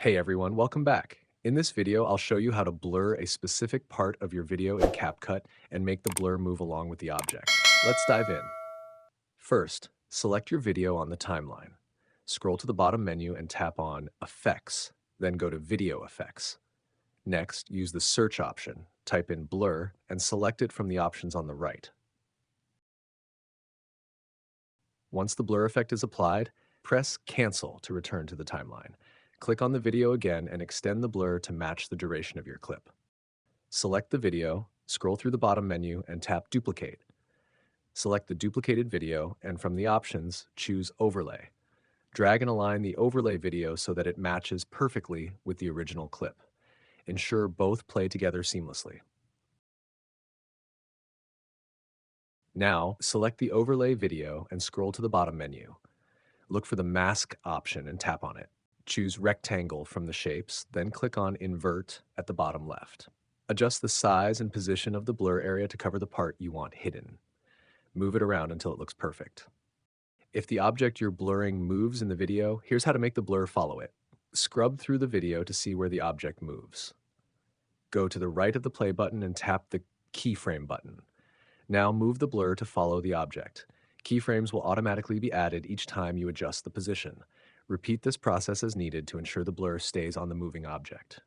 Hey everyone, welcome back. In this video, I'll show you how to blur a specific part of your video in CapCut and make the blur move along with the object. Let's dive in. First, select your video on the timeline. Scroll to the bottom menu and tap on Effects, then go to Video Effects. Next, use the search option, type in Blur, and select it from the options on the right. Once the blur effect is applied, press Cancel to return to the timeline. Click on the video again and extend the blur to match the duration of your clip. Select the video, scroll through the bottom menu, and tap Duplicate. Select the duplicated video, and from the options, choose Overlay. Drag and align the overlay video so that it matches perfectly with the original clip. Ensure both play together seamlessly. Now, select the overlay video and scroll to the bottom menu. Look for the mask option and tap on it. Choose Rectangle from the shapes, then click on Invert at the bottom left. Adjust the size and position of the blur area to cover the part you want hidden. Move it around until it looks perfect. If the object you're blurring moves in the video, here's how to make the blur follow it. Scrub through the video to see where the object moves. Go to the right of the play button and tap the keyframe button. Now move the blur to follow the object. Keyframes will automatically be added each time you adjust the position. Repeat this process as needed to ensure the blur stays on the moving object.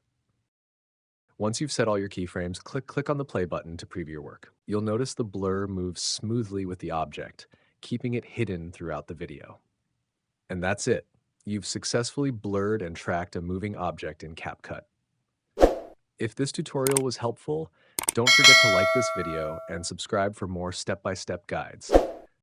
Once you've set all your keyframes, click on the play button to preview your work. You'll notice the blur moves smoothly with the object, keeping it hidden throughout the video. And that's it. You've successfully blurred and tracked a moving object in CapCut. If this tutorial was helpful, don't forget to like this video and subscribe for more step-by-step guides.